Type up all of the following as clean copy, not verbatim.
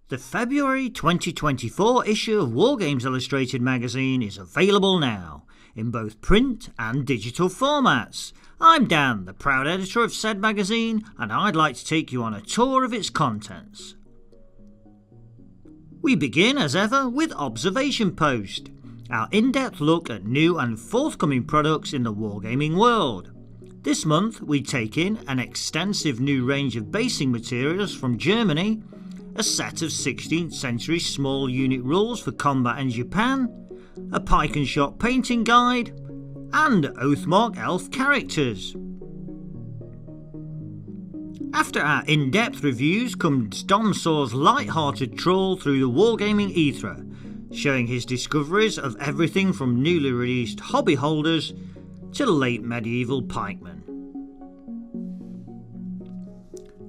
The February 2024 issue of Wargames Illustrated magazine is available now, in both print and digital formats. I'm Dan, the proud editor of said magazine, and I'd like to take you on a tour of its contents. We begin, as ever, with Observation Post, our in-depth look at new and forthcoming products in the wargaming world. This month we take in an extensive new range of basing materials from Germany, a set of 16th century small unit rules for combat in Japan, a pike and shot painting guide, and Oathmark elf characters. After our in-depth reviews comes Dom Saw's light-hearted trawl through the wargaming ether, showing his discoveries of everything from newly released hobby holders to late medieval pikemen.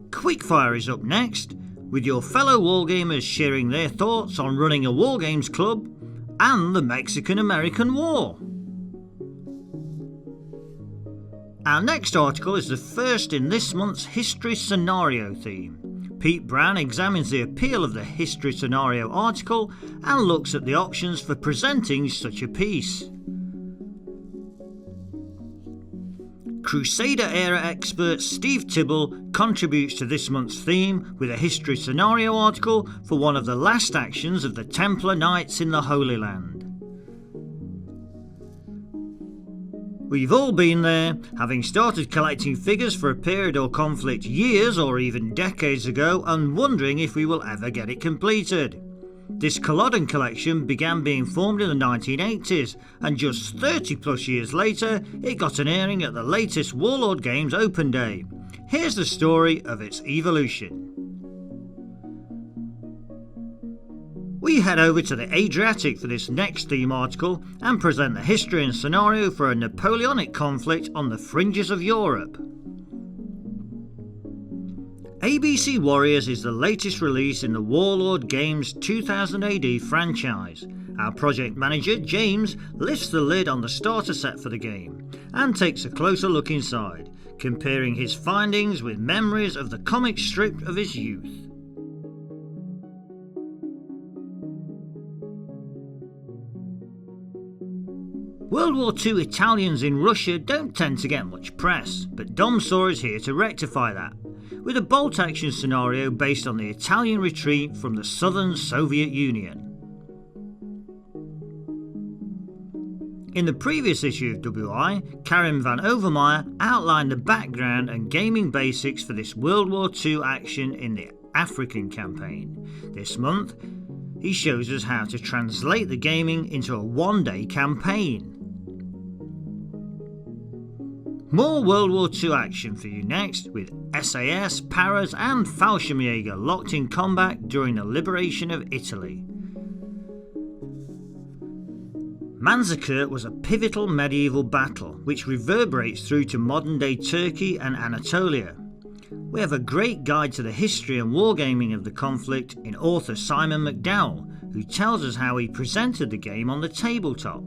Quickfire is up next, with your fellow wargamers sharing their thoughts on running a wargames club and the Mexican-American War. Our next article is the first in this month's History Scenario theme. Pete Brown examines the appeal of the History Scenario article and looks at the options for presenting such a piece. Crusader-era expert Steve Tibble contributes to this month's theme with a History Scenario article for one of the last actions of the Templar Knights in the Holy Land. We've all been there, having started collecting figures for a period or conflict years or even decades ago and wondering if we will ever get it completed. This Culloden collection began being formed in the 1980s, and just 30 plus years later it got an airing at the latest Warlord Games Open Day. Here's the story of its evolution. We head over to the Adriatic for this next theme article and present the history and scenario for a Napoleonic conflict on the fringes of Europe. ABC Warriors is the latest release in the Warlord Games 2000 AD franchise. Our project manager, James, lifts the lid on the starter set for the game and takes a closer look inside, comparing his findings with memories of the comic strip of his youth. World War II Italians in Russia don't tend to get much press, but Dom Saw is here to rectify that, with a bolt-action scenario based on the Italian retreat from the southern Soviet Union. In the previous issue of WI, Karim van Overmeyer outlined the background and gaming basics for this World War II action in the African campaign. This month, he shows us how to translate the gaming into a one-day campaign. More World War II action for you next, with SAS, Paras and Fallschirmjäger locked in combat during the liberation of Italy. Manzikert was a pivotal medieval battle which reverberates through to modern-day Turkey and Anatolia. We have a great guide to the history and wargaming of the conflict in author Simon McDowell, who tells us how he presented the game on the tabletop.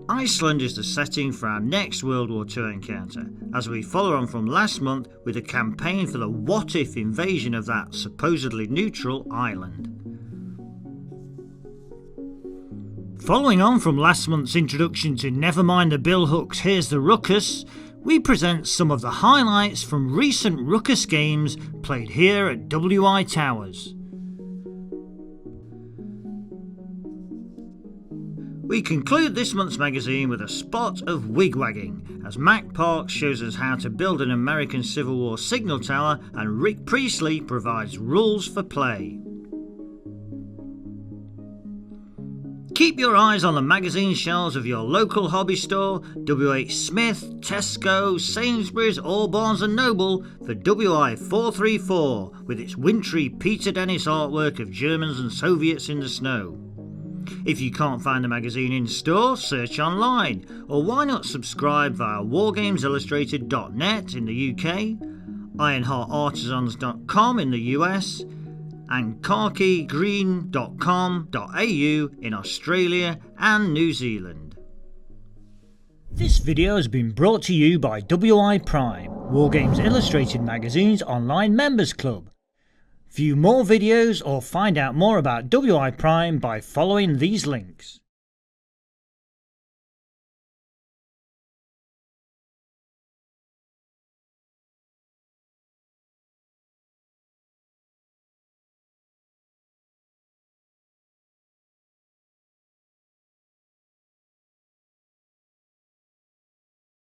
Iceland is the setting for our next World War II encounter, as we follow on from last month with a campaign for the what-if invasion of that supposedly neutral island. Following on from last month's introduction to Nevermind the Billhooks, Here's the Ruckus, we present some of the highlights from recent Ruckus games played here at WI Towers. We conclude this month's magazine with a spot of wigwagging, as Mac Parks shows us how to build an American Civil War signal tower and Rick Priestley provides rules for play. Keep your eyes on the magazine shelves of your local hobby store, WH Smith, Tesco, Sainsbury's or Barnes & Noble for Wi434 with its wintry Peter Dennis artwork of Germans and Soviets in the snow. If you can't find the magazine in store, search online, or why not subscribe via wargamesillustrated.net in the UK, ironheartartisans.com in the US, and khakigreen.com.au in Australia and New Zealand. This video has been brought to you by WiPrime. Wargames Illustrated Magazine's online members club. View more videos or find out more about WiPrime by following these links.